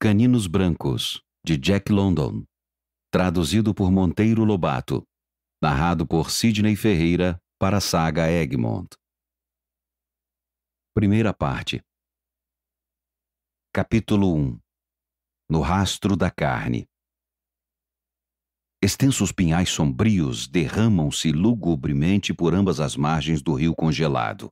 Caninos Brancos, de Jack London. Traduzido por Monteiro Lobato. Narrado por Sidney Ferreira para a saga Egmont. Primeira parte. Capítulo 1. No rastro da carne. Extensos pinhais sombrios derramam-se lugubremente por ambas as margens do rio congelado.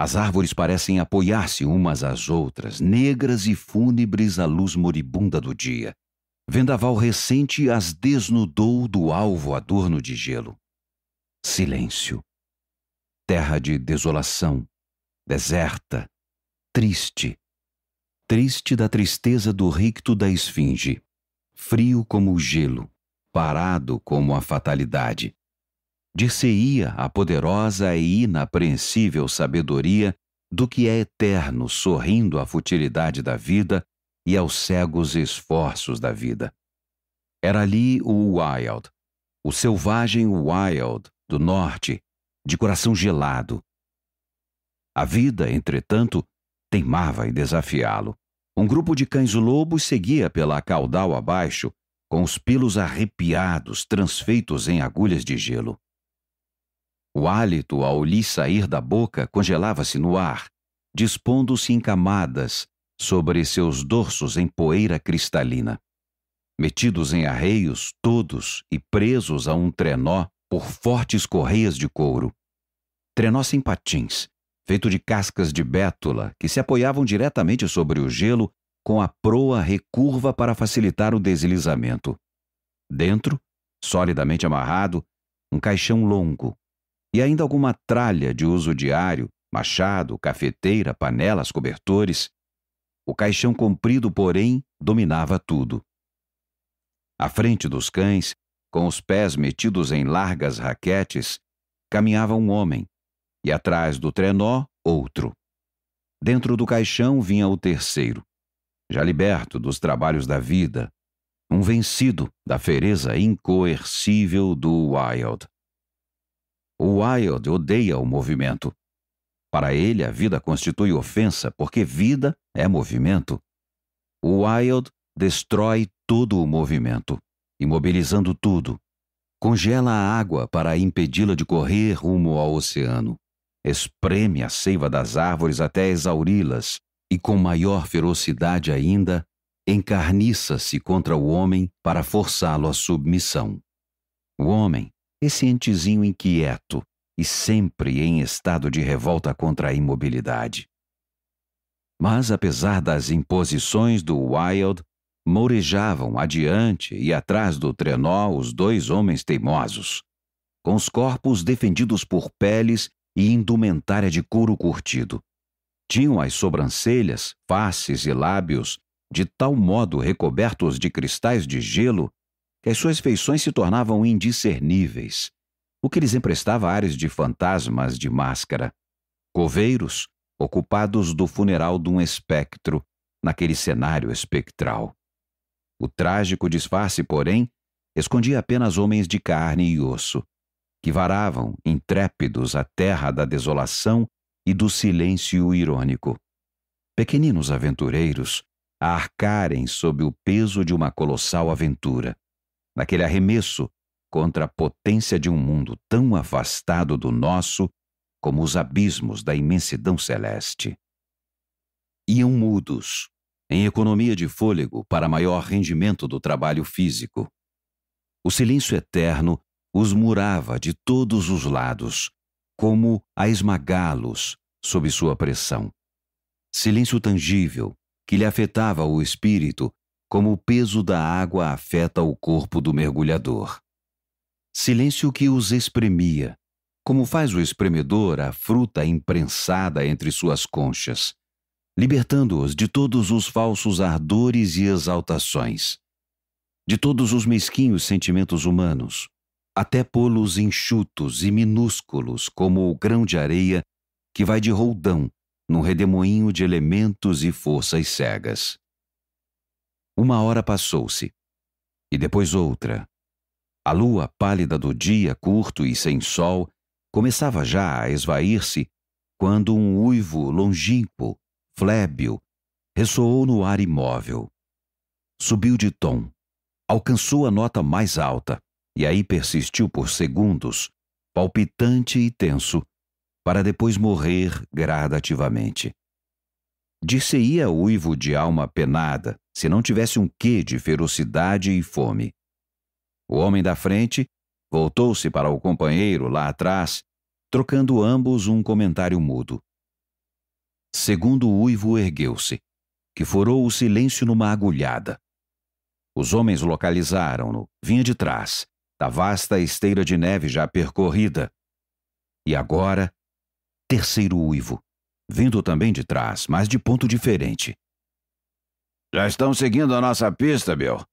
As árvores parecem apoiar-se umas às outras, negras e fúnebres à luz moribunda do dia. Vendaval recente as desnudou do alvo adorno de gelo. Silêncio. Terra de desolação, deserta, triste. Triste da tristeza do ricto da esfinge. Frio como o gelo, parado como a fatalidade. Dir-se-ia a poderosa e inapreensível sabedoria do que é eterno, sorrindo à futilidade da vida e aos cegos esforços da vida. Era ali o Wild, o selvagem Wild do norte, de coração gelado. A vida, entretanto, teimava em desafiá-lo. Um grupo de cães-lobos seguia pela caudal abaixo, com os pelos arrepiados, transfeitos em agulhas de gelo. O hálito, ao lhe sair da boca, congelava-se no ar, dispondo-se em camadas sobre seus dorsos em poeira cristalina. Metidos em arreios, todos, e presos a um trenó por fortes correias de couro. Trenó sem patins, feito de cascas de bétula, que se apoiavam diretamente sobre o gelo, com a proa recurva para facilitar o deslizamento. Dentro, solidamente amarrado, um caixão longo, e ainda alguma tralha de uso diário, machado, cafeteira, panelas, cobertores. O caixão comprido, porém, dominava tudo. À frente dos cães, com os pés metidos em largas raquetes, caminhava um homem, e atrás do trenó, outro. Dentro do caixão vinha o terceiro, já liberto dos trabalhos da vida, um vencido da fereza incoercível do Wild. O Wild odeia o movimento. Para ele, a vida constitui ofensa, porque vida é movimento. O Wild destrói todo o movimento, imobilizando tudo. Congela a água para impedi-la de correr rumo ao oceano. Espreme a seiva das árvores até exauri-las e, com maior ferocidade ainda, encarniça-se contra o homem para forçá-lo à submissão. O homem, esse entezinho inquieto e sempre em estado de revolta contra a imobilidade. Mas, apesar das imposições do Wild, mourejavam adiante e atrás do trenó os dois homens teimosos, com os corpos defendidos por peles e indumentária de couro curtido. Tinham as sobrancelhas, faces e lábios de tal modo recobertos de cristais de gelo que as suas feições se tornavam indiscerníveis, o que lhes emprestava ares de fantasmas de máscara, coveiros ocupados do funeral de um espectro naquele cenário espectral. O trágico disfarce, porém, escondia apenas homens de carne e osso, que varavam, intrépidos, a terra da desolação e do silêncio irônico. Pequeninos aventureiros a arcarem sob o peso de uma colossal aventura, naquele arremesso contra a potência de um mundo tão afastado do nosso como os abismos da imensidão celeste. Iam mudos, em economia de fôlego para maior rendimento do trabalho físico. O silêncio eterno os murava de todos os lados, como a esmagá-los sob sua pressão. Silêncio tangível, que lhe afetava o espírito, como o peso da água afeta o corpo do mergulhador. Silêncio que os espremia, como faz o espremedor a fruta imprensada entre suas conchas, libertando-os de todos os falsos ardores e exaltações, de todos os mesquinhos sentimentos humanos, até pô-los enxutos e minúsculos como o grão de areia que vai de roldão num redemoinho de elementos e forças cegas. Uma hora passou-se, e depois outra. A lua pálida do dia curto e sem sol começava já a esvair-se quando um uivo longínquo, flébio, ressoou no ar imóvel. Subiu de tom, alcançou a nota mais alta, e aí persistiu por segundos, palpitante e tenso, para depois morrer gradativamente. Dir-se-ia uivo de alma penada, se não tivesse um quê de ferocidade e fome. O homem da frente voltou-se para o companheiro lá atrás, trocando ambos um comentário mudo. Segundo o uivo ergueu-se, que furou o silêncio numa agulhada. Os homens localizaram-no, vinha de trás, da vasta esteira de neve já percorrida. E agora, terceiro uivo, vindo também de trás, mas de ponto diferente. Já estão seguindo a nossa pista, Bill,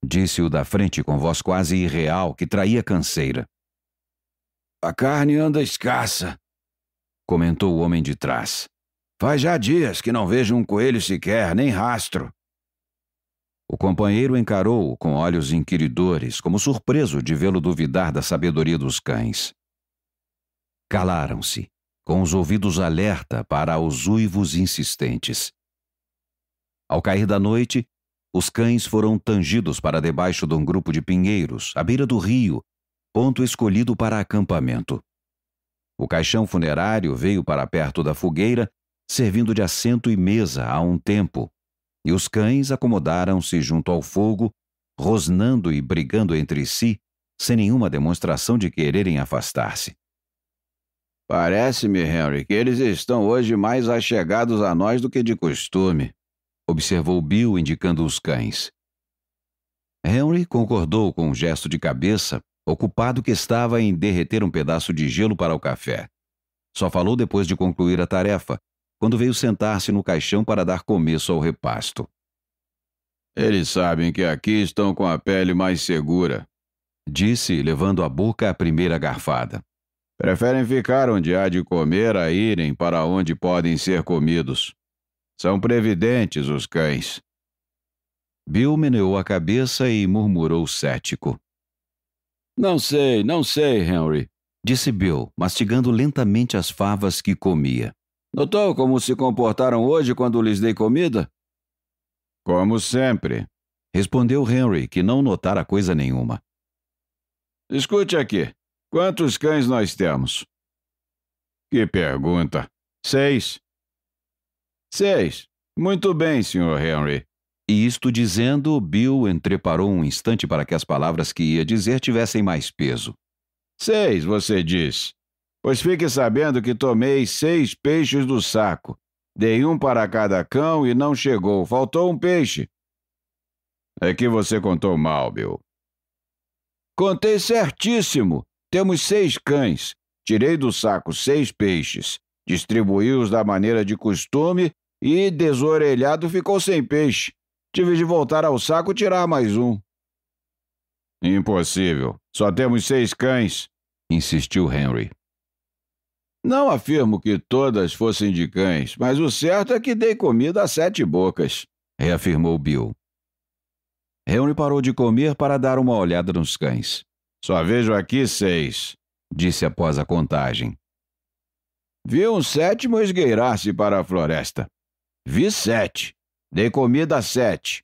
disse o da frente com voz quase irreal que traía canseira. A carne anda escassa, comentou o homem de trás. Faz já dias que não vejo um coelho sequer, nem rastro. O companheiro encarou-o com olhos inquiridores, como surpreso de vê-lo duvidar da sabedoria dos cães. Calaram-se, com os ouvidos alerta para os uivos insistentes. Ao cair da noite, os cães foram tangidos para debaixo de um grupo de pinheiros, à beira do rio, ponto escolhido para acampamento. O caixão funerário veio para perto da fogueira, servindo de assento e mesa há um tempo, e os cães acomodaram-se junto ao fogo, rosnando e brigando entre si, sem nenhuma demonstração de quererem afastar-se. Parece-me, Henry, que eles estão hoje mais achegados a nós do que de costume, observou Bill, indicando os cães. Henry concordou com um gesto de cabeça, ocupado que estava em derreter um pedaço de gelo para o café. Só falou depois de concluir a tarefa, quando veio sentar-se no caixão para dar começo ao repasto. Eles sabem que aqui estão com a pele mais segura, disse, levando à boca a primeira garfada. Preferem ficar onde há de comer a irem para onde podem ser comidos. São previdentes os cães. Bill meneou a cabeça e murmurou cético. Não sei, Henry, disse Bill, mastigando lentamente as favas que comia. Notou como se comportaram hoje quando lhes dei comida? Como sempre, respondeu Henry, que não notara coisa nenhuma. Escute aqui, quantos cães nós temos? Que pergunta. 6. 6. Muito bem, Sr. Henry. E isto dizendo, Bill entreparou um instante para que as palavras que ia dizer tivessem mais peso. 6, você diz. Pois fique sabendo que tomei 6 peixes do saco. Dei um para cada cão e não chegou. Faltou um peixe. É que você contou mal, Bill. Contei certíssimo. Temos 6 cães. Tirei do saco 6 peixes. Distribuí-os da maneira de costume e, desorelhado, ficou sem peixe. Tive de voltar ao saco e tirar mais um. Impossível. Só temos 6 cães, insistiu Henry. Não afirmo que todas fossem de cães, mas o certo é que dei comida a 7 bocas, reafirmou Bill. Henry parou de comer para dar uma olhada nos cães. Só vejo aqui 6, disse após a contagem. Vi um 7º esgueirar-se para a floresta. Vi 7. Dei comida a 7.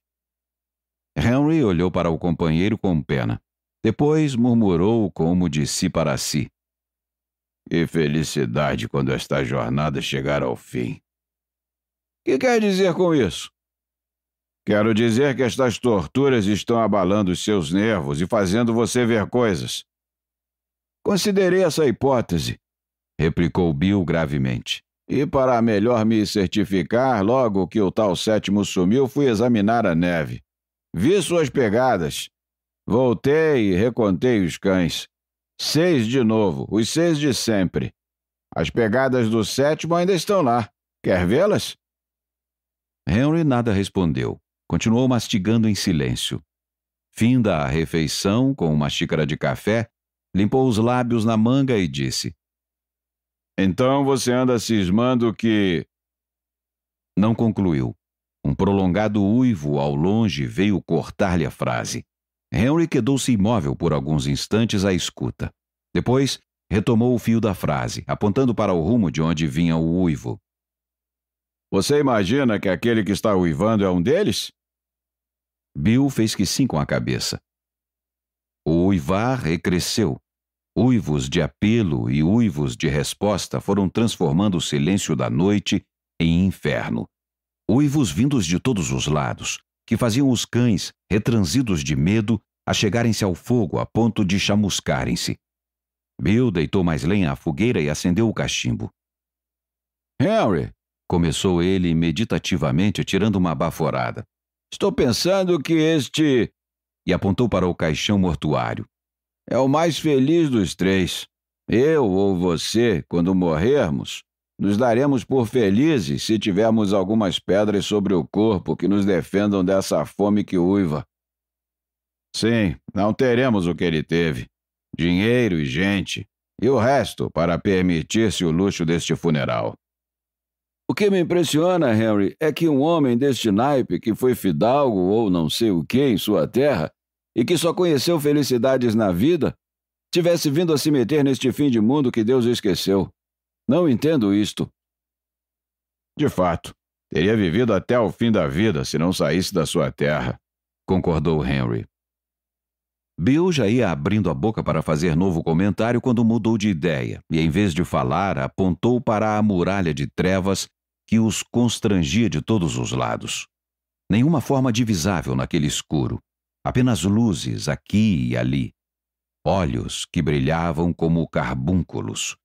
Henry olhou para o companheiro com pena. Depois murmurou como de si para si. Que felicidade quando esta jornada chegar ao fim. Que quer dizer com isso? Quero dizer que estas torturas estão abalando os seus nervos e fazendo você ver coisas. Considerei essa hipótese, replicou Bill gravemente. E para melhor me certificar, logo que o tal 7º sumiu, fui examinar a neve. Vi suas pegadas. Voltei e recontei os cães. 6 de novo, os 6 de sempre. As pegadas do 7º ainda estão lá. Quer vê-las? Henry nada respondeu. Continuou mastigando em silêncio. Finda a refeição, com uma xícara de café, limpou os lábios na manga e disse: Então você anda cismando que... Não concluiu. Um prolongado uivo ao longe veio cortar-lhe a frase. Henry quedou-se imóvel por alguns instantes à escuta. Depois, retomou o fio da frase, apontando para o rumo de onde vinha o uivo. Você imagina que aquele que está uivando é um deles? Bill fez que sim com a cabeça. O uivar recresceu. Uivos de apelo e uivos de resposta foram transformando o silêncio da noite em inferno. Uivos vindos de todos os lados, que faziam os cães, retransidos de medo, achegarem-se ao fogo a ponto de chamuscarem-se. Bill deitou mais lenha à fogueira e acendeu o cachimbo. Henry, começou ele meditativamente, tirando uma baforada. Estou pensando que este... E apontou para o caixão mortuário. É o mais feliz dos três. Eu ou você, quando morrermos, nos daremos por felizes se tivermos algumas pedras sobre o corpo que nos defendam dessa fome que uiva. Sim, não teremos o que ele teve. Dinheiro e gente. E o resto para permitir-se o luxo deste funeral. O que me impressiona, Henry, é que um homem deste naipe que foi fidalgo ou não sei o que em sua terra e que só conheceu felicidades na vida, tivesse vindo a se meter neste fim de mundo que Deus esqueceu. Não entendo isto. De fato, teria vivido até o fim da vida se não saísse da sua terra, concordou Henry. Bill já ia abrindo a boca para fazer novo comentário quando mudou de ideia e, em vez de falar, apontou para a muralha de trevas que os constrangia de todos os lados. Nenhuma forma divisável naquele escuro, apenas luzes aqui e ali. Olhos que brilhavam como carbúnculos.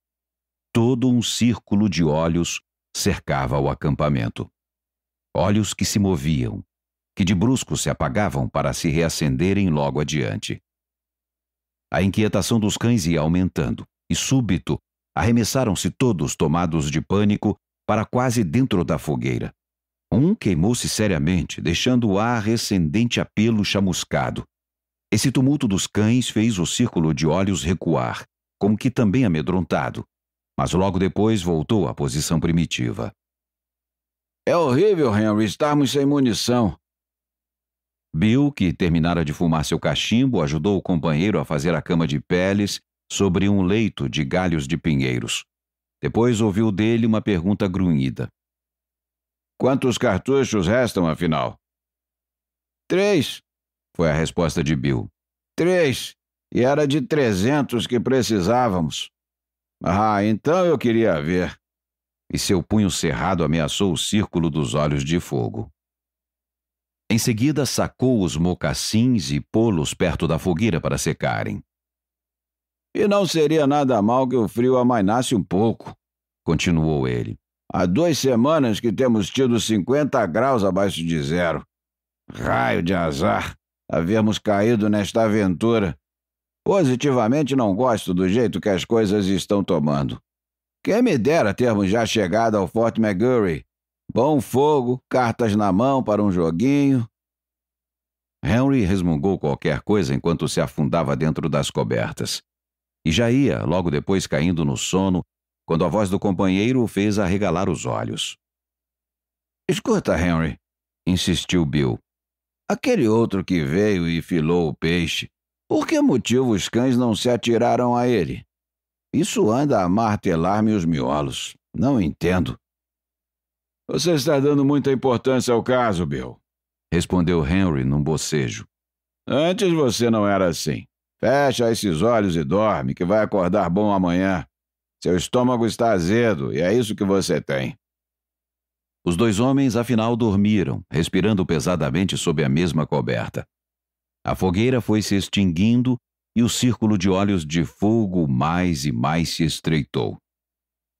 Todo um círculo de olhos cercava o acampamento. Olhos que se moviam, que de brusco se apagavam para se reacenderem logo adiante. A inquietação dos cães ia aumentando, e súbito, arremessaram-se todos tomados de pânico para quase dentro da fogueira. Um queimou-se seriamente, deixando o ar recendente a pelo chamuscado. Esse tumulto dos cães fez o círculo de olhos recuar, como que também amedrontado, mas logo depois voltou à posição primitiva. É horrível, Henry, estarmos sem munição. Bill, que terminara de fumar seu cachimbo, ajudou o companheiro a fazer a cama de peles sobre um leito de galhos de pinheiros. Depois ouviu dele uma pergunta grunhida. Quantos cartuchos restam, afinal? 3, foi a resposta de Bill. 3, e era de 300 que precisávamos. Ah, então eu queria ver. E seu punho cerrado ameaçou o círculo dos olhos de fogo. Em seguida, sacou os mocassins e pô-los perto da fogueira para secarem. E não seria nada mal que o frio amainasse um pouco, continuou ele. Há 2 semanas que temos tido 50 graus abaixo de zero. Raio de azar, havermos caído nesta aventura. Positivamente não gosto do jeito que as coisas estão tomando. Quem me dera termos já chegado ao Fort McGurry. Bom fogo, cartas na mão para um joguinho. Henry resmungou qualquer coisa enquanto se afundava dentro das cobertas. E já ia, logo depois caindo no sono, quando a voz do companheiro o fez arregalar os olhos. Escuta, Henry, insistiu Bill. Aquele outro que veio e filou o peixe, por que motivo os cães não se atiraram a ele? Isso anda a martelar-me os miolos. Não entendo. Você está dando muita importância ao caso, Bill, respondeu Henry num bocejo. Antes você não era assim. Fecha esses olhos e dorme, que vai acordar bom amanhã. Seu estômago está azedo e é isso que você tem. Os 2 homens, afinal, dormiram, respirando pesadamente sob a mesma coberta. A fogueira foi se extinguindo e o círculo de olhos de fogo mais e mais se estreitou.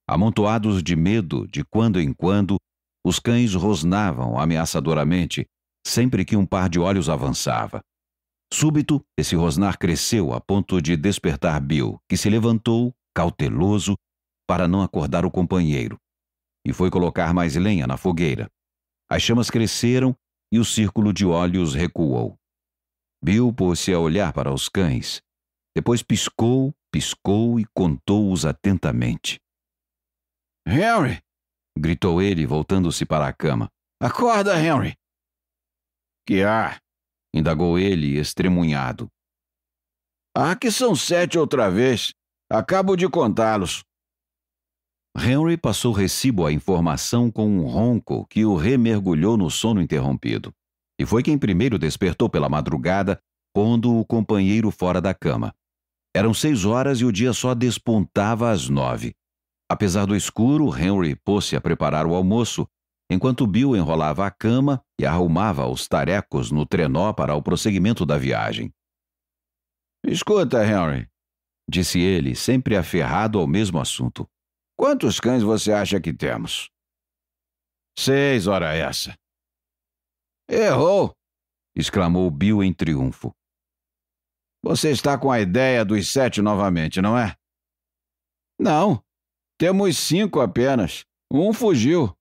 Amontoados de medo, de quando em quando, os cães rosnavam ameaçadoramente, sempre que um par de olhos avançava. Súbito, esse rosnar cresceu a ponto de despertar Bill, que se levantou, cauteloso, para não acordar o companheiro, e foi colocar mais lenha na fogueira. As chamas cresceram e o círculo de olhos recuou. Bill pôs-se a olhar para os cães. Depois piscou, piscou e contou-os atentamente. Henry! Gritou ele, voltando-se para a cama. Acorda, Henry! Que há? Indagou ele, estremunhado. Que são 7 outra vez. Acabo de contá-los. Henry passou recibo à informação com um ronco que o remergulhou no sono interrompido. E foi quem primeiro despertou pela madrugada, pondo o companheiro fora da cama. Eram 6 horas e o dia só despontava às 9. Apesar do escuro, Henry pôs-se a preparar o almoço, enquanto Bill enrolava a cama e arrumava os tarecos no trenó para o prosseguimento da viagem. Escuta, Henry, disse ele, sempre aferrado ao mesmo assunto. Quantos cães você acha que temos? 6, ora essa. Errou! Exclamou Bill em triunfo. Você está com a ideia dos 7 novamente, não é? Não, temos 5 apenas. Um fugiu.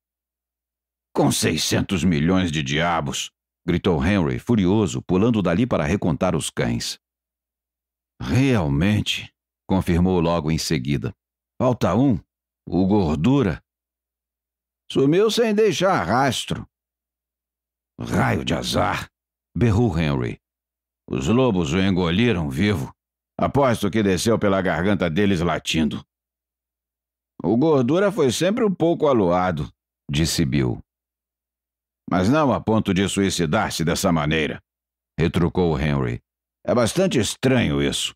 Com 600 milhões de diabos! Gritou Henry, furioso, pulando dali para recontar os cães. Realmente, confirmou logo em seguida. Falta um, o Gordura. Sumiu sem deixar rastro. Raio de azar! Berrou Henry. Os lobos o engoliram vivo. Aposto que desceu pela garganta deles latindo. O Gordura foi sempre um pouco aluado, disse Bill. Mas não a ponto de suicidar-se dessa maneira, retrucou Henry. É bastante estranho isso.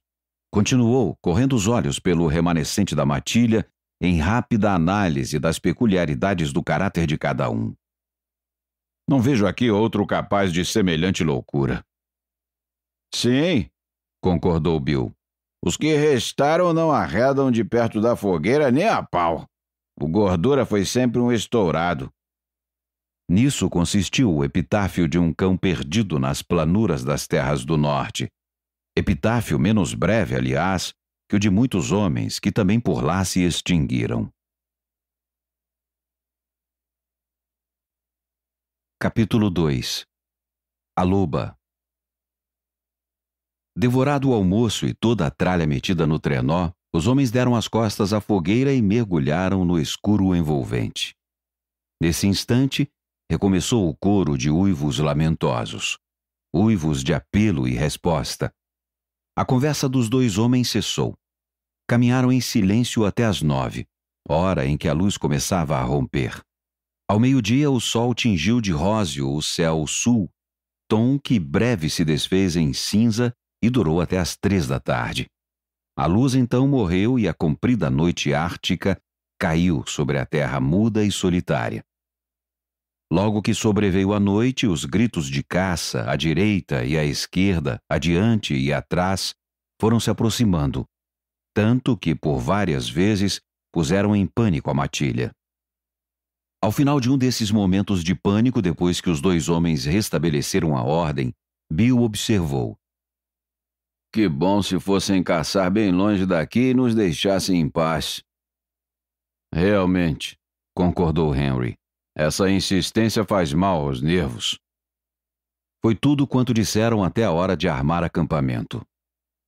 Continuou, correndo os olhos pelo remanescente da matilha, em rápida análise das peculiaridades do caráter de cada um. Não vejo aqui outro capaz de semelhante loucura. Sim, concordou Bill. Os que restaram não arredam de perto da fogueira nem a pau. O Gordura foi sempre um estourado. Nisso consistiu o epitáfio de um cão perdido nas planuras das terras do norte. Epitáfio menos breve, aliás, que o de muitos homens que também por lá se extinguiram. Capítulo 2. A loba. Devorado o almoço e toda a tralha metida no trenó, os homens deram as costas à fogueira e mergulharam no escuro envolvente. Nesse instante, recomeçou o coro de uivos lamentosos, uivos de apelo e resposta. A conversa dos 2 homens cessou. Caminharam em silêncio até as 9, hora em que a luz começava a romper. Ao meio-dia, o sol tingiu de róseo o céu sul, tom que breve se desfez em cinza e durou até as 3 da tarde. A luz então morreu e a comprida noite ártica caiu sobre a terra muda e solitária. Logo que sobreveio a noite, os gritos de caça, à direita e à esquerda, adiante e atrás, foram se aproximando, tanto que por várias vezes puseram em pânico a matilha. Ao final de um desses momentos de pânico, depois que os 2 homens restabeleceram a ordem, Bill observou. Que bom se fossem caçar bem longe daqui e nos deixassem em paz. Realmente, concordou Henry. Essa insistência faz mal aos nervos. Foi tudo quanto disseram até a hora de armar acampamento.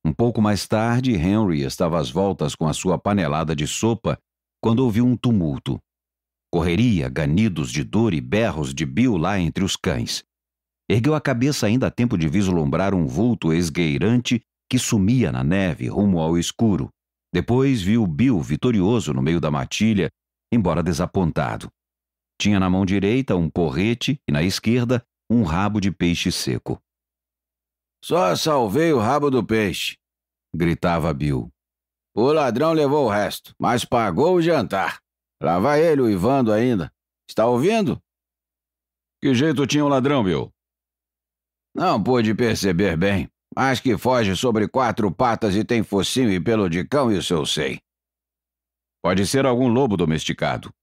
Um pouco mais tarde, Henry estava às voltas com a sua panelada de sopa quando ouviu um tumulto. Correria, ganidos de dor e berros de Bill lá entre os cães. Ergueu a cabeça ainda a tempo de vislumbrar um vulto esgueirante que sumia na neve rumo ao escuro. Depois viu Bill vitorioso no meio da matilha, embora desapontado. Tinha na mão direita um porrete e na esquerda um rabo de peixe seco. Só salvei o rabo do peixe, gritava Bill. O ladrão levou o resto, mas pagou o jantar. Lá vai ele uivando ainda. Está ouvindo? Que jeito tinha o ladrão, Bill? Não pude perceber bem, mas que foge sobre 4 patas e tem focinho e pelo de cão, isso eu sei. Pode ser algum lobo domesticado.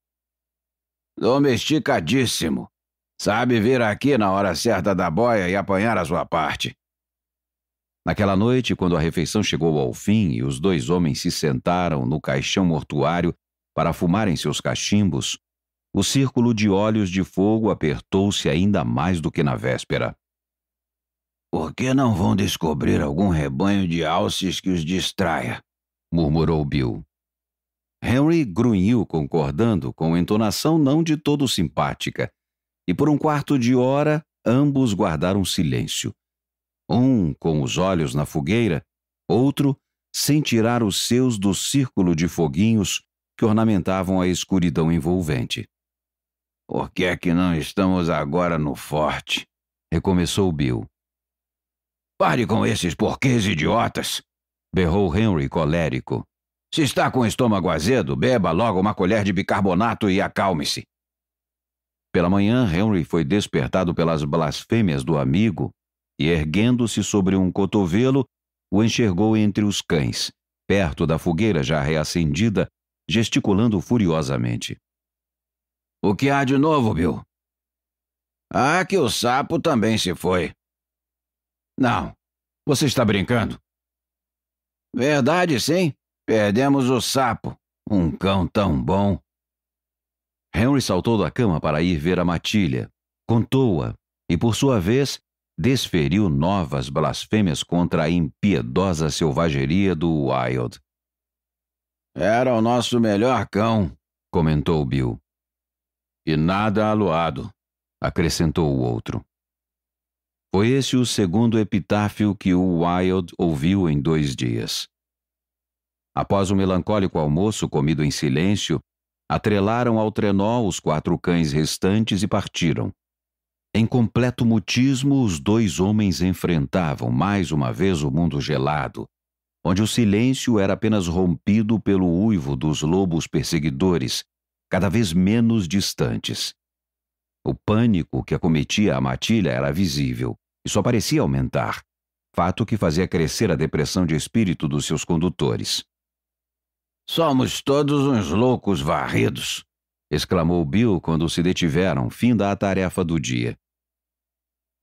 Domesticadíssimo. Sabe vir aqui na hora certa da boia e apanhar a sua parte. Naquela noite, quando a refeição chegou ao fim e os 2 homens se sentaram no caixão mortuário para fumarem seus cachimbos, o círculo de olhos de fogo apertou-se ainda mais do que na véspera. Por que não vão descobrir algum rebanho de alces que os distraia? Murmurou Bill. Henry grunhiu concordando com entonação não de todo simpática, e por um quarto de hora ambos guardaram silêncio. Um com os olhos na fogueira, outro sem tirar os seus do círculo de foguinhos que ornamentavam a escuridão envolvente. Por que é que não estamos agora no forte? Recomeçou Bill. Pare com esses porquês idiotas! Berrou Henry colérico. Se está com o estômago azedo, beba logo uma colher de bicarbonato e acalme-se. Pela manhã, Henry foi despertado pelas blasfêmias do amigo e, erguendo-se sobre um cotovelo, o enxergou entre os cães, perto da fogueira já reacendida, gesticulando furiosamente. O que há de novo, Bill? Ah, que o sapo também se foi. Não, você está brincando? Verdade, sim. Perdemos o sapo. Um cão tão bom. Henry saltou da cama para ir ver a matilha, contou-a e, por sua vez, desferiu novas blasfêmias contra a impiedosa selvageria do Wilde. Era o nosso melhor cão, comentou Bill. E nada aluado, acrescentou o outro. Foi esse o segundo epitáfio que o Wilde ouviu em 2 dias. Após o melancólico almoço comido em silêncio, atrelaram ao trenó os 4 cães restantes e partiram. Em completo mutismo, os 2 homens enfrentavam mais uma vez o mundo gelado, onde o silêncio era apenas rompido pelo uivo dos lobos perseguidores, cada vez menos distantes. O pânico que acometia a matilha era visível e só parecia aumentar, fato que fazia crescer a depressão de espírito dos seus condutores. Somos todos uns loucos varridos, exclamou Bill quando se detiveram, finda a tarefa do dia.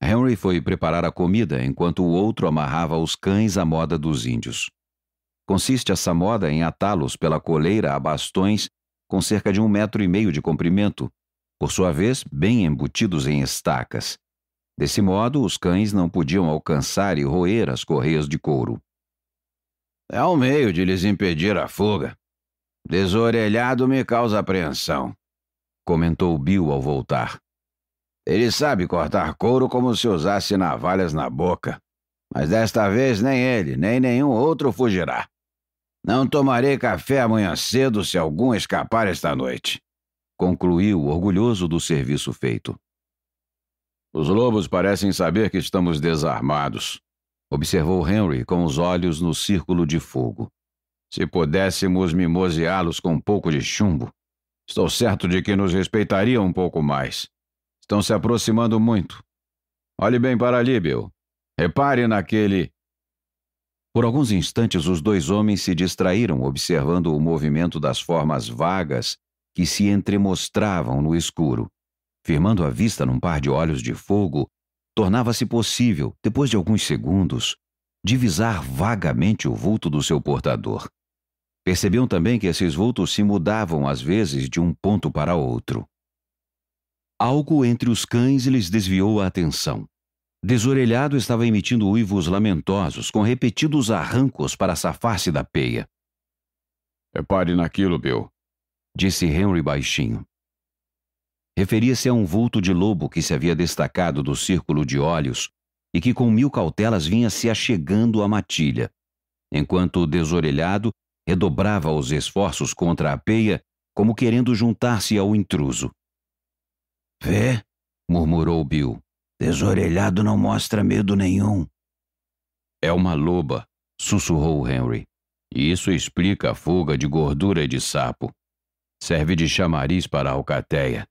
Henry foi preparar a comida enquanto o outro amarrava os cães à moda dos índios. Consiste essa moda em atá-los pela coleira a bastões com cerca de 1,5 metros de comprimento, por sua vez bem embutidos em estacas. Desse modo, os cães não podiam alcançar e roer as correias de couro. É um meio de lhes impedir a fuga. Desorelhado me causa apreensão, comentou Bill ao voltar. Ele sabe cortar couro como se usasse navalhas na boca. Mas desta vez nem ele, nem nenhum outro fugirá. Não tomarei café amanhã cedo se algum escapar esta noite, concluiu, orgulhoso do serviço feito. Os lobos parecem saber que estamos desarmados, observou Henry com os olhos no círculo de fogo. Se pudéssemos mimoseá-los com um pouco de chumbo, estou certo de que nos respeitariam um pouco mais. Estão se aproximando muito. Olhe bem para ali, Bill. Repare naquele... Por alguns instantes, os 2 homens se distraíram observando o movimento das formas vagas que se entremostravam no escuro. Firmando a vista num par de olhos de fogo, tornava-se possível, depois de alguns segundos, divisar vagamente o vulto do seu portador. Percebiam também que esses vultos se mudavam às vezes de um ponto para outro. Algo entre os cães lhes desviou a atenção. Desorelhado estava emitindo uivos lamentosos, com repetidos arrancos para safar-se da peia. Repare naquilo, Bill, disse Henry baixinho. Referia-se a um vulto de lobo que se havia destacado do círculo de olhos e que com 1000 cautelas vinha se achegando à matilha, enquanto o desorelhado redobrava os esforços contra a peia, como querendo juntar-se ao intruso. Vê, murmurou Bill. Desorelhado não mostra medo nenhum. É uma loba, sussurrou Henry. E isso explica a fuga de gordura e de sapo. Serve de chamariz para a alcateia.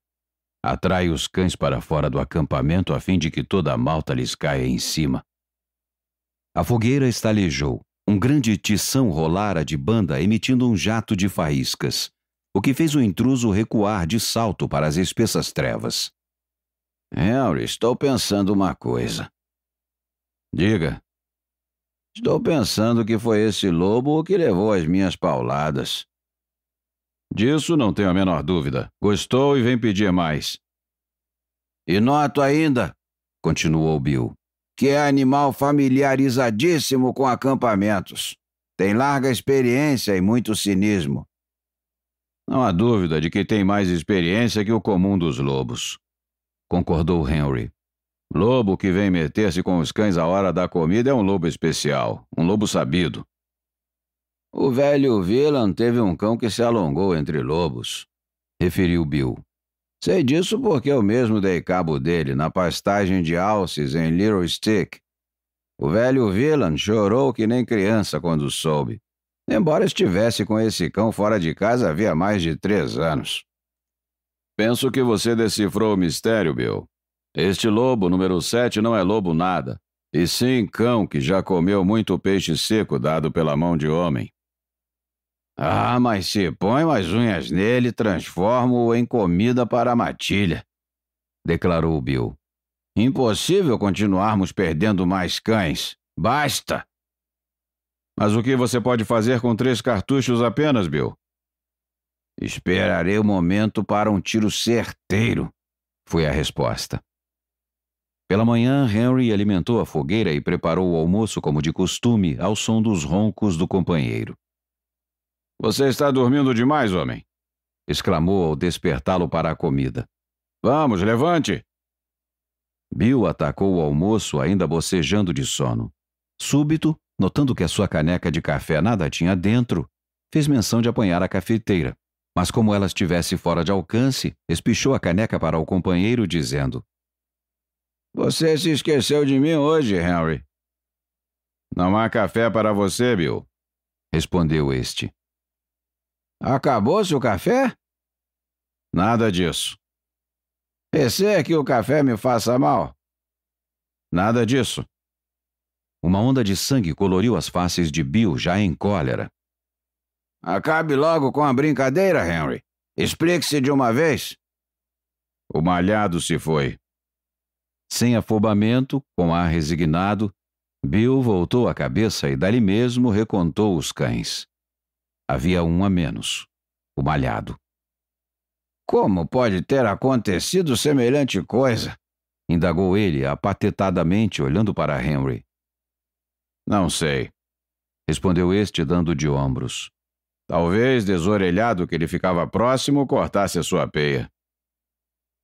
Atrai os cães para fora do acampamento a fim de que toda a malta lhes caia em cima. A fogueira estalejou. Um grande tição rolara de banda emitindo um jato de faíscas, o que fez o intruso recuar de salto para as espessas trevas. Henry, estou pensando uma coisa. Diga. Estou pensando que foi esse lobo o que levou as minhas pauladas. Disso não tenho a menor dúvida. Gostou e vem pedir mais. E noto ainda, continuou Bill, que é animal familiarizadíssimo com acampamentos. Tem larga experiência e muito cinismo. Não há dúvida de que tem mais experiência que o comum dos lobos, concordou Henry. Lobo que vem meter-se com os cães à hora da comida é um lobo especial, um lobo sabido. O velho Wieland teve um cão que se alongou entre lobos, referiu Bill. Sei disso porque eu mesmo dei cabo dele na pastagem de alces em Little Stick. O velho Wieland chorou que nem criança quando soube, embora estivesse com esse cão fora de casa havia mais de 3 anos. Penso que você decifrou o mistério, Bill. Este lobo número 7 não é lobo nada, e sim cão que já comeu muito peixe seco dado pela mão de homem. Ah, mas se põe mais unhas nele, transformo-o em comida para a matilha, declarou Bill. Impossível continuarmos perdendo mais cães. Basta! Mas o que você pode fazer com 3 cartuchos apenas, Bill? Esperarei o momento para um tiro certeiro, foi a resposta. Pela manhã, Henry alimentou a fogueira e preparou o almoço como de costume, ao som dos roncos do companheiro. Você está dormindo demais, homem, exclamou ao despertá-lo para a comida. Vamos, levante! Bill atacou o almoço ainda bocejando de sono. Súbito, notando que a sua caneca de café nada tinha dentro, fez menção de apanhar a cafeteira, mas como ela estivesse fora de alcance, espichou a caneca para o companheiro, dizendo: Você se esqueceu de mim hoje, Henry. Não há café para você, Bill, respondeu este. Acabou-se o café? Nada disso. Receia que o café me faça mal? Nada disso. Uma onda de sangue coloriu as faces de Bill, já em cólera. Acabe logo com a brincadeira, Henry. Explique-se de uma vez. O malhado se foi. Sem afobamento, com ar resignado, Bill voltou a cabeça e dali mesmo recontou os cães. Havia um a menos, o malhado. Como pode ter acontecido semelhante coisa? Indagou ele apatetadamente, olhando para Henry. Não sei, respondeu este, dando de ombros. Talvez, desorelhado que ele ficava próximo, cortasse a sua peia.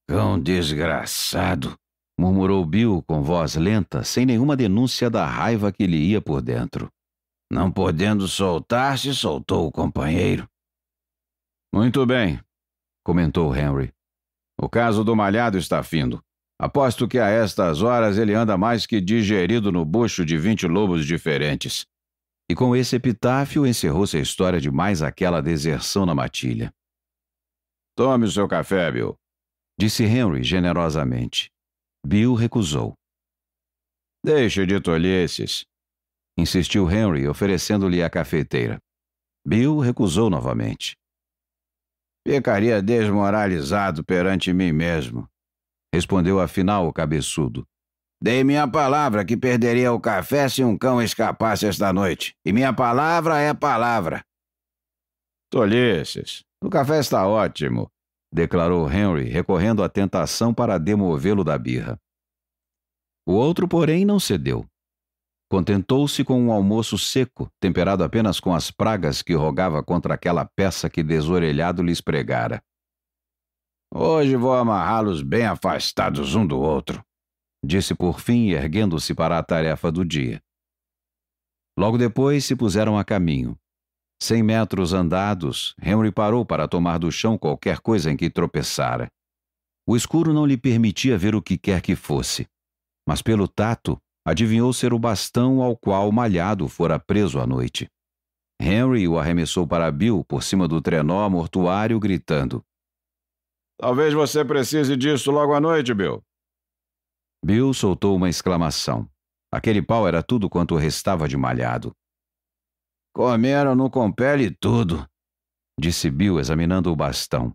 Cão desgraçado, murmurou Bill com voz lenta, sem nenhuma denúncia da raiva que lhe ia por dentro. Não podendo soltar-se, soltou o companheiro. Muito bem, comentou Henry. O caso do malhado está findo. Aposto que a estas horas ele anda mais que digerido no bucho de 20 lobos diferentes. E com esse epitáfio encerrou-se a história de mais aquela deserção na matilha. Tome o seu café, Bill, disse Henry generosamente. Bill recusou. Deixe de tolices, insistiu Henry, oferecendo-lhe a cafeteira. Bill recusou novamente. Ficaria desmoralizado perante mim mesmo, respondeu afinal o cabeçudo. Dei minha palavra que perderia o café se um cão escapasse esta noite. E minha palavra é palavra. Tolices. O café está ótimo, declarou Henry, recorrendo à tentação para demovê-lo da birra. O outro, porém, não cedeu. Contentou-se com um almoço seco, temperado apenas com as pragas que rogava contra aquela peça que desorelhado lhes pregara. Hoje vou amarrá-los bem afastados um do outro, disse por fim, erguendo-se para a tarefa do dia. Logo depois se puseram a caminho. 100 metros andados, Henry parou para tomar do chão qualquer coisa em que tropeçara. O escuro não lhe permitia ver o que quer que fosse, mas pelo tato adivinhou ser o bastão ao qual o malhado fora preso à noite. Henry o arremessou para Bill por cima do trenó mortuário, gritando: Talvez você precise disso logo à noite, Bill. Bill soltou uma exclamação. Aquele pau era tudo quanto restava de malhado. Comeram-no com pele e tudo, disse Bill, examinando o bastão.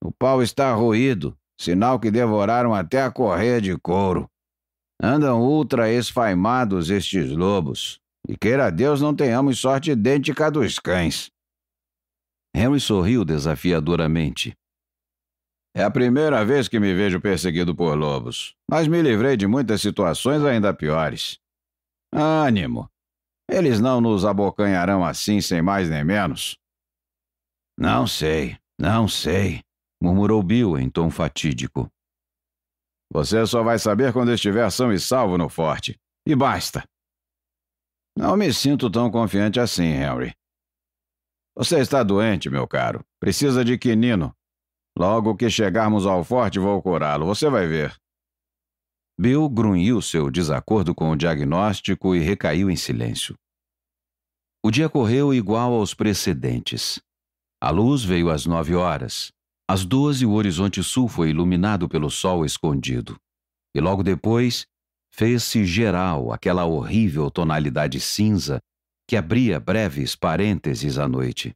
O pau está roído, sinal que devoraram até a correia de couro. Andam ultra esfaimados estes lobos, e queira Deus não tenhamos sorte idêntica à dos cães. Henry sorriu desafiadoramente. É a primeira vez que me vejo perseguido por lobos, mas me livrei de muitas situações ainda piores. Ânimo! Eles não nos abocanharão assim sem mais nem menos. Não sei, murmurou Bill em tom fatídico. Você só vai saber quando estiver são e salvo no forte. E basta. Não me sinto tão confiante assim, Henry. Você está doente, meu caro. Precisa de quinino. Logo que chegarmos ao forte, vou curá-lo. Você vai ver. Bill grunhiu seu desacordo com o diagnóstico e recaiu em silêncio. O dia correu igual aos precedentes. A luz veio às 9 horas. Às 12, o horizonte sul foi iluminado pelo sol escondido. E logo depois, fez-se geral aquela horrível tonalidade cinza que abria breves parênteses à noite.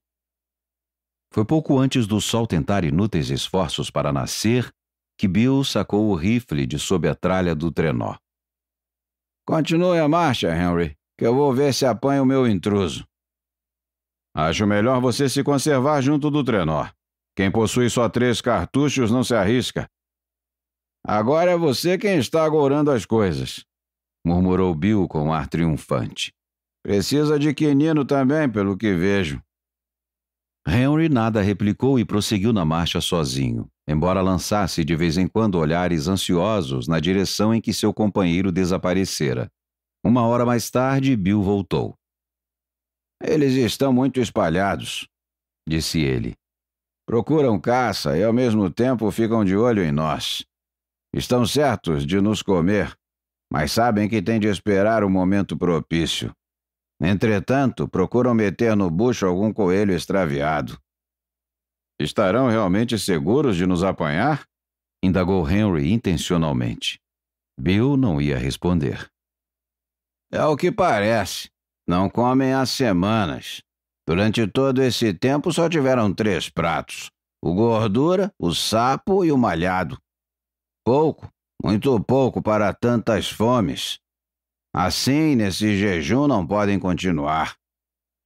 Foi pouco antes do sol tentar inúteis esforços para nascer que Bill sacou o rifle de sob a tralha do trenó. Continue a marcha, Henry, que eu vou ver se apanho o meu intruso. Acho melhor você se conservar junto do trenó. Quem possui só 3 cartuchos não se arrisca. Agora é você quem está agorando as coisas, murmurou Bill com ar triunfante. Precisa de quinino também, pelo que vejo. Henry nada replicou e prosseguiu na marcha sozinho, embora lançasse de vez em quando olhares ansiosos na direção em que seu companheiro desaparecera. 1 hora mais tarde, Bill voltou. Eles estão muito espalhados, disse ele. Procuram caça e ao mesmo tempo ficam de olho em nós. Estão certos de nos comer, mas sabem que têm de esperar o momento propício. Entretanto, procuram meter no bucho algum coelho extraviado. Estarão realmente seguros de nos apanhar? Indagou Henry intencionalmente. Bill não ia responder. É o que parece. Não comem há semanas. Durante todo esse tempo só tiveram 3 pratos. O gordura, o sapo e o malhado. Pouco, muito pouco para tantas fomes. Assim, nesse jejum não podem continuar.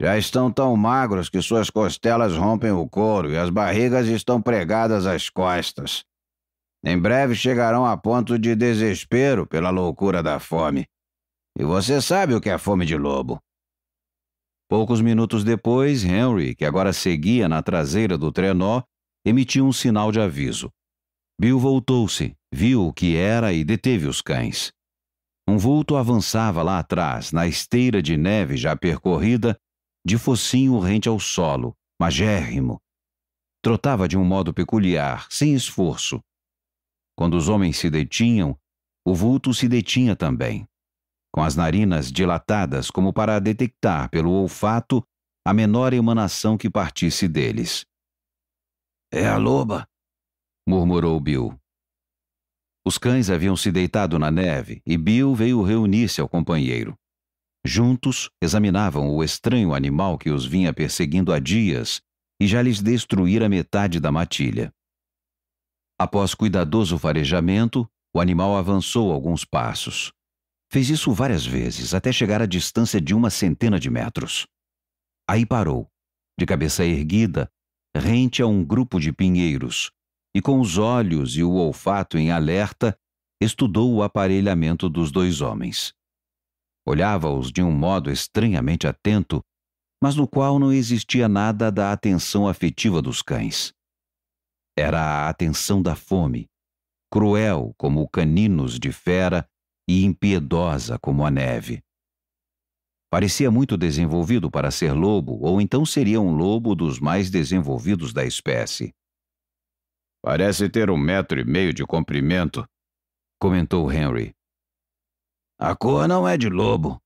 Já estão tão magros que suas costelas rompem o couro e as barrigas estão pregadas às costas. Em breve chegarão a ponto de desespero pela loucura da fome. E você sabe o que é fome de lobo. Poucos minutos depois, Henry, que agora seguia na traseira do trenó, emitiu um sinal de aviso. Bill voltou-se, viu o que era e deteve os cães. Um vulto avançava lá atrás, na esteira de neve já percorrida, de focinho rente ao solo, magérrimo. Trotava de um modo peculiar, sem esforço. Quando os homens se detinham, o vulto se detinha também, com as narinas dilatadas como para detectar pelo olfato a menor emanação que partisse deles. É a loba, murmurou Bill. Os cães haviam se deitado na neve e Bill veio reunir-se ao companheiro. Juntos, examinavam o estranho animal que os vinha perseguindo há dias e já lhes destruíra metade da matilha. Após cuidadoso farejamento, o animal avançou alguns passos. Fez isso várias vezes, até chegar à distância de 100 de metros. Aí parou, de cabeça erguida, rente a um grupo de pinheiros, e com os olhos e o olfato em alerta, estudou o aparelhamento dos 2 homens. Olhava-os de um modo estranhamente atento, mas no qual não existia nada da atenção afetiva dos cães. Era a atenção da fome, cruel como caninos de fera e impiedosa como a neve. Parecia muito desenvolvido para ser lobo, ou então seria um lobo dos mais desenvolvidos da espécie. Parece ter 1,5 metros de comprimento, comentou Henry. A cor não é de lobo,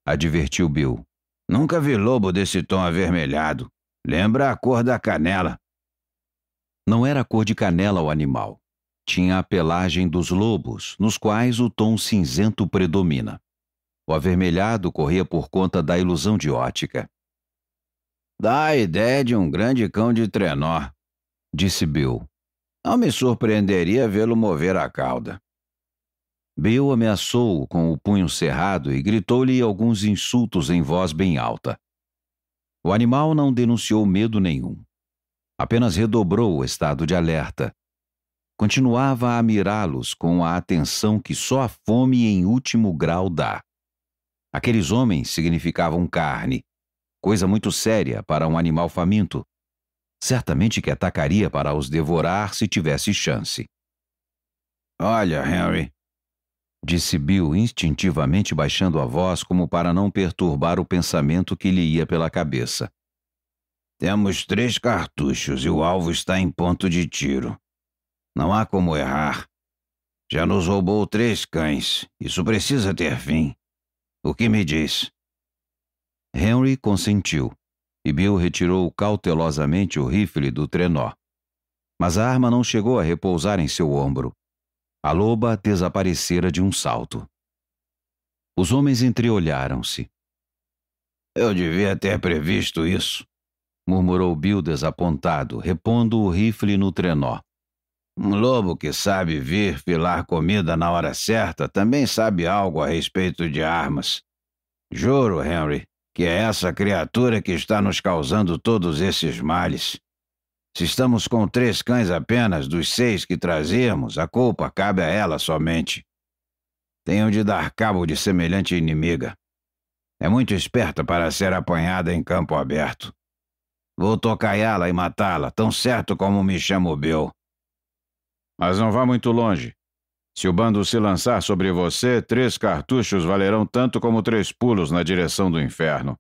advertiu Bill. Nunca vi lobo desse tom avermelhado. Lembra a cor da canela. Não era a cor de canela o animal. Tinha a pelagem dos lobos, nos quais o tom cinzento predomina. O avermelhado corria por conta da ilusão de ótica. Dá a ideia de um grande cão de trenó, disse Bill. Não me surpreenderia vê-lo mover a cauda. Bill ameaçou-o com o punho cerrado e gritou-lhe alguns insultos em voz bem alta. O animal não denunciou medo nenhum. Apenas redobrou o estado de alerta. Continuava a mirá-los com a atenção que só a fome em último grau dá. Aqueles homens significavam carne, coisa muito séria para um animal faminto. Certamente que atacaria para os devorar se tivesse chance. Olha, Henry, disse Bill instintivamente baixando a voz como para não perturbar o pensamento que lhe ia pela cabeça. Temos 3 cartuchos e o alvo está em ponto de tiro. Não há como errar. Já nos roubou 3 cães. Isso precisa ter fim. O que me diz? Henry consentiu, e Bill retirou cautelosamente o rifle do trenó. Mas a arma não chegou a repousar em seu ombro. A loba desaparecera de um salto. Os homens entreolharam-se. Eu devia ter previsto isso, murmurou Bill desapontado, repondo o rifle no trenó. Um lobo que sabe vir filar comida na hora certa também sabe algo a respeito de armas. Juro, Henry, que é essa criatura que está nos causando todos esses males. Se estamos com 3 cães apenas dos 6 que trazíamos, a culpa cabe a ela somente. Tenho de dar cabo de semelhante inimiga. É muito esperta para ser apanhada em campo aberto. Vou tocaiá-la e matá-la, tão certo como me chamo Bill. Mas não vá muito longe. Se o bando se lançar sobre você, 3 cartuchos valerão tanto como 3 pulos na direção do inferno.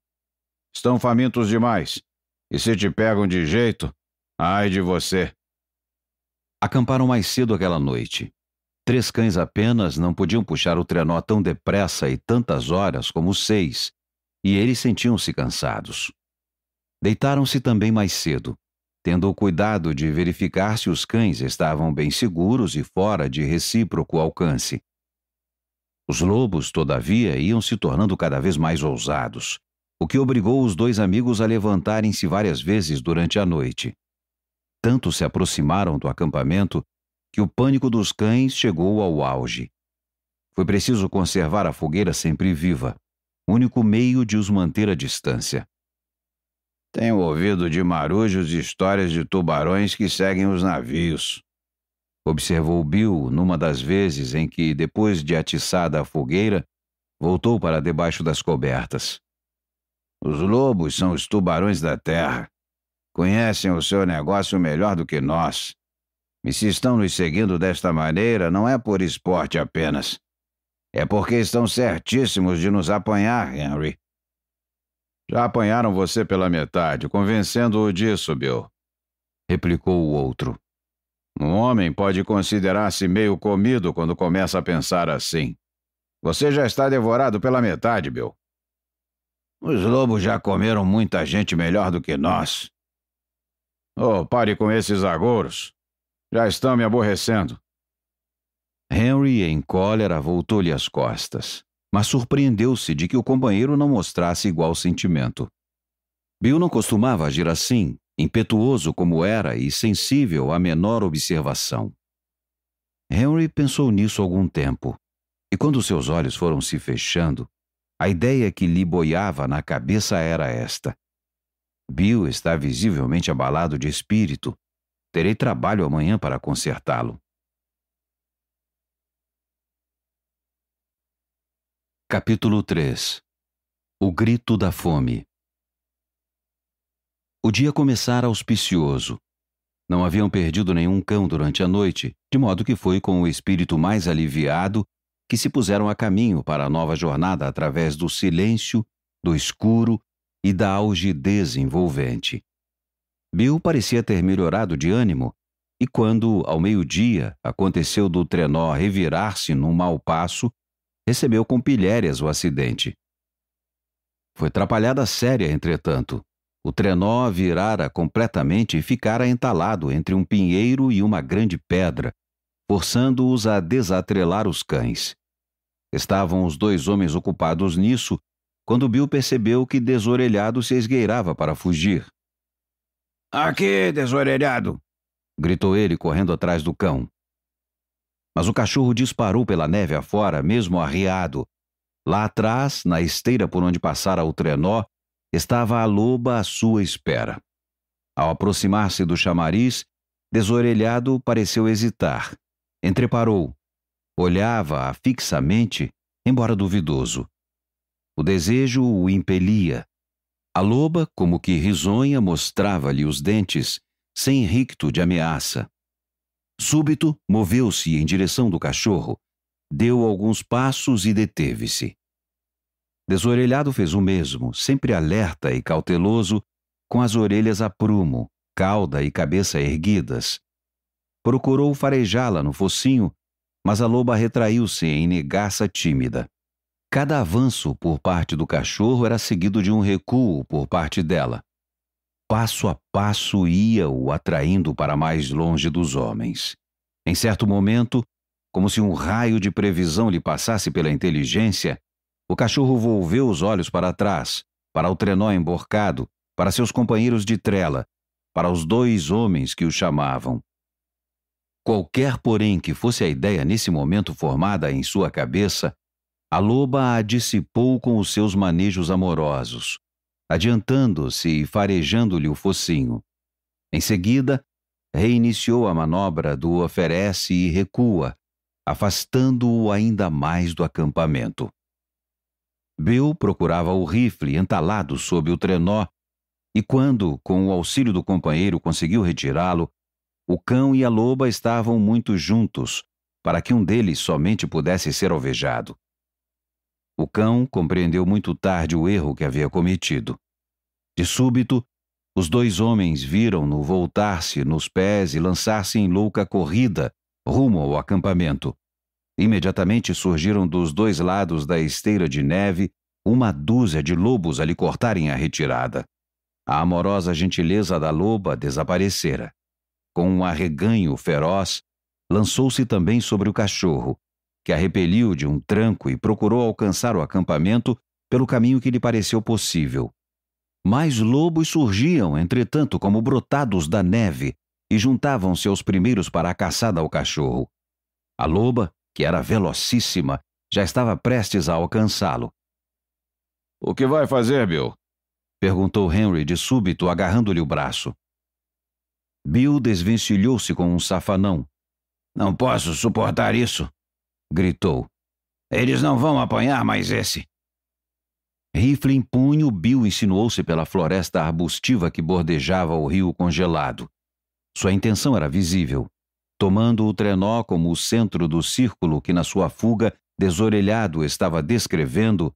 Estão famintos demais. E se te pegam de jeito, ai de você. Acamparam mais cedo aquela noite. 3 cães apenas não podiam puxar o trenó tão depressa e tantas horas como 6, e eles sentiam-se cansados. Deitaram-se também mais cedo, tendo o cuidado de verificar se os cães estavam bem seguros e fora de recíproco alcance. Os lobos, todavia, iam se tornando cada vez mais ousados, o que obrigou os 2 amigos a levantarem-se várias vezes durante a noite. Tanto se aproximaram do acampamento que o pânico dos cães chegou ao auge. Foi preciso conservar a fogueira sempre viva, único meio de os manter à distância. Tenho ouvido de marujos histórias de tubarões que seguem os navios, observou Bill numa das vezes em que, depois de atiçada a fogueira, voltou para debaixo das cobertas. Os lobos são os tubarões da terra. Conhecem o seu negócio melhor do que nós. E se estão nos seguindo desta maneira, não é por esporte apenas. É porque estão certíssimos de nos apanhar, Henry. Já apanharam você pela metade, convencendo-o disso, Bill, replicou o outro. Um homem pode considerar-se meio comido quando começa a pensar assim. Você já está devorado pela metade, Bill. Os lobos já comeram muita gente melhor do que nós. Oh, pare com esses agouros. Já estão me aborrecendo. Henry, em cólera, voltou-lhe as costas, mas surpreendeu-se de que o companheiro não mostrasse igual sentimento. Bill não costumava agir assim, impetuoso como era e sensível à menor observação. Henry pensou nisso algum tempo, e quando seus olhos foram se fechando, a ideia que lhe boiava na cabeça era esta: Bill está visivelmente abalado de espírito. Terei trabalho amanhã para consertá-lo. Capítulo 3. O grito da fome. O dia começara auspicioso. Não haviam perdido nenhum cão durante a noite, de modo que foi com o espírito mais aliviado que se puseram a caminho para a nova jornada através do silêncio, do escuro e da algidez envolvente. Bill parecia ter melhorado de ânimo, e quando, ao meio-dia, aconteceu do trenó revirar-se num mau passo, recebeu com pilhérias o acidente. Foi atrapalhada séria, entretanto. O trenó virara completamente e ficara entalado entre um pinheiro e uma grande pedra, forçando-os a desatrelar os cães. Estavam os 2 homens ocupados nisso, quando Bill percebeu que Desorelhado se esgueirava para fugir. Aqui, Desorelhado! Gritou ele, correndo atrás do cão. Mas o cachorro disparou pela neve afora, mesmo arriado. Lá atrás, na esteira por onde passara o trenó, estava a loba à sua espera. Ao aproximar-se do chamariz, Desorelhado pareceu hesitar. Entreparou. Olhava-a fixamente, embora duvidoso. O desejo o impelia. A loba, como que risonha, mostrava-lhe os dentes, sem ricto de ameaça. Súbito, moveu-se em direção do cachorro, deu alguns passos e deteve-se. Desorelhado fez o mesmo, sempre alerta e cauteloso, com as orelhas a prumo, cauda e cabeça erguidas. Procurou farejá-la no focinho, mas a loba retraiu-se em negaça tímida. Cada avanço por parte do cachorro era seguido de um recuo por parte dela. Passo a passo ia-o atraindo para mais longe dos homens. Em certo momento, como se um raio de previsão lhe passasse pela inteligência, o cachorro volveu os olhos para trás, para o trenó emborcado, para seus companheiros de trela, para os 2 homens que o chamavam. Qualquer, porém, que fosse a ideia nesse momento formada em sua cabeça, a loba a dissipou com os seus manejos amorosos, adiantando-se e farejando-lhe o focinho. Em seguida, reiniciou a manobra do oferece e recua, afastando-o ainda mais do acampamento. Bill procurava o rifle entalado sob o trenó e quando, com o auxílio do companheiro, conseguiu retirá-lo, o cão e a loba estavam muito juntos para que um deles somente pudesse ser alvejado. O cão compreendeu muito tarde o erro que havia cometido. De súbito, os 2 homens viram-no voltar-se nos pés e lançar-se em louca corrida rumo ao acampamento. Imediatamente surgiram dos 2 lados da esteira de neve uma dúzia de lobos a lhe cortarem a retirada. A amorosa gentileza da loba desaparecera. Com um arreganho feroz, lançou-se também sobre o cachorro, que a repeliu de um tranco e procurou alcançar o acampamento pelo caminho que lhe pareceu possível. Mais lobos surgiam, entretanto, como brotados da neve, e juntavam-se aos primeiros para a caçada ao cachorro. A loba, que era velocíssima, já estava prestes a alcançá-lo. O que vai fazer, Bill? Perguntou Henry de súbito, agarrando-lhe o braço. Bill desvencilhou-se com um safanão. Não posso suportar isso, gritou. Eles não vão apanhar mais esse. Rifle em punho, Bill insinuou-se pela floresta arbustiva que bordejava o rio congelado. Sua intenção era visível. Tomando o trenó como o centro do círculo que na sua fuga desorelhado estava descrevendo,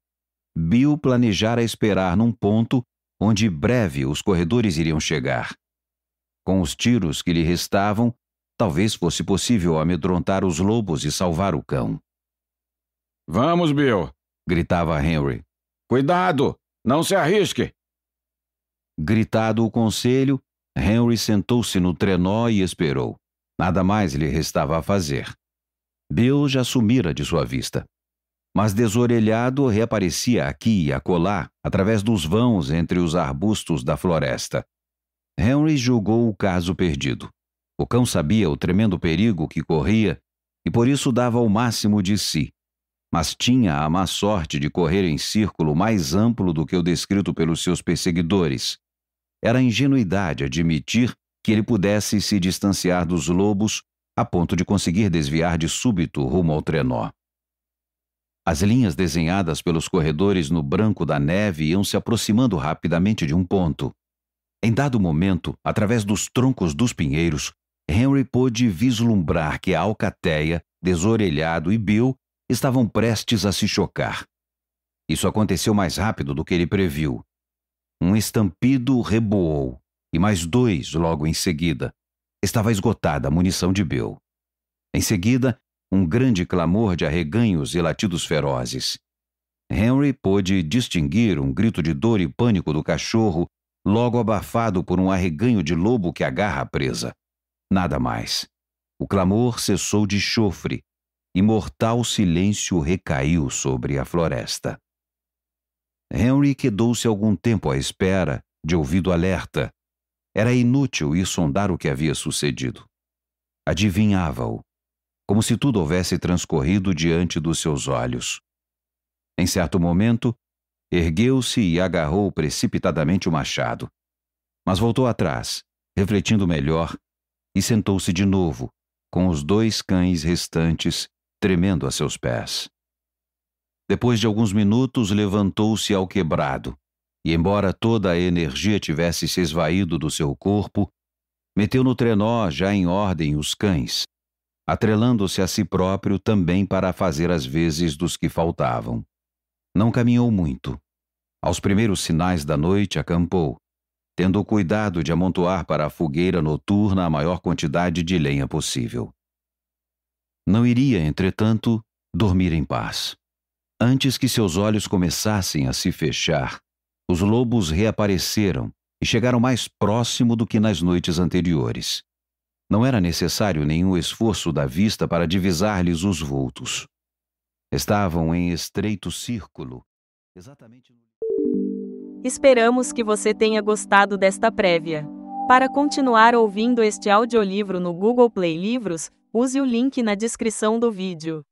Bill planejara esperar num ponto onde breve os corredores iriam chegar. Com os tiros que lhe restavam, talvez fosse possível amedrontar os lobos e salvar o cão. Vamos, Bill, gritava Henry. Cuidado, não se arrisque. Gritado o conselho, Henry sentou-se no trenó e esperou. Nada mais lhe restava a fazer. Bill já sumira de sua vista. Mas desorelhado reaparecia aqui e acolá, através dos vãos entre os arbustos da floresta. Henry julgou o caso perdido. O cão sabia o tremendo perigo que corria e por isso dava o máximo de si. Mas tinha a má sorte de correr em círculo mais amplo do que o descrito pelos seus perseguidores. Era ingenuidade admitir que ele pudesse se distanciar dos lobos a ponto de conseguir desviar de súbito rumo ao trenó. As linhas desenhadas pelos corredores no branco da neve iam se aproximando rapidamente de um ponto. Em dado momento, através dos troncos dos pinheiros, Henry pôde vislumbrar que a alcateia, Desorelhado e Bill estavam prestes a se chocar. Isso aconteceu mais rápido do que ele previu. Um estampido reboou, e mais 2 logo em seguida. Estava esgotada a munição de Bill. Em seguida, um grande clamor de arreganhos e latidos ferozes. Henry pôde distinguir um grito de dor e pânico do cachorro, logo abafado por um arreganho de lobo que agarra a presa. Nada mais. O clamor cessou de chofre, e mortal silêncio recaiu sobre a floresta. Henry quedou-se algum tempo à espera, de ouvido alerta. Era inútil ir sondar o que havia sucedido. Adivinhava-o, como se tudo houvesse transcorrido diante dos seus olhos. Em certo momento, ergueu-se e agarrou precipitadamente o machado. Mas voltou atrás, refletindo melhor, e sentou-se de novo, com os 2 cães restantes tremendo a seus pés. Depois de alguns minutos, levantou-se ao quebrado, e embora toda a energia tivesse se esvaído do seu corpo, meteu no trenó já em ordem os cães, atrelando-se a si próprio também para fazer as vezes dos que faltavam. Não caminhou muito. Aos primeiros sinais da noite, acampou. tendo o cuidado de amontoar para a fogueira noturna a maior quantidade de lenha possível. Não iria, entretanto, dormir em paz. Antes que seus olhos começassem a se fechar, os lobos reapareceram e chegaram mais próximo do que nas noites anteriores. Não era necessário nenhum esforço da vista para divisar-lhes os vultos. Estavam em estreito círculo, exatamente no... Esperamos que você tenha gostado desta prévia. Para continuar ouvindo este audiolivro no Google Play Livros, use o link na descrição do vídeo.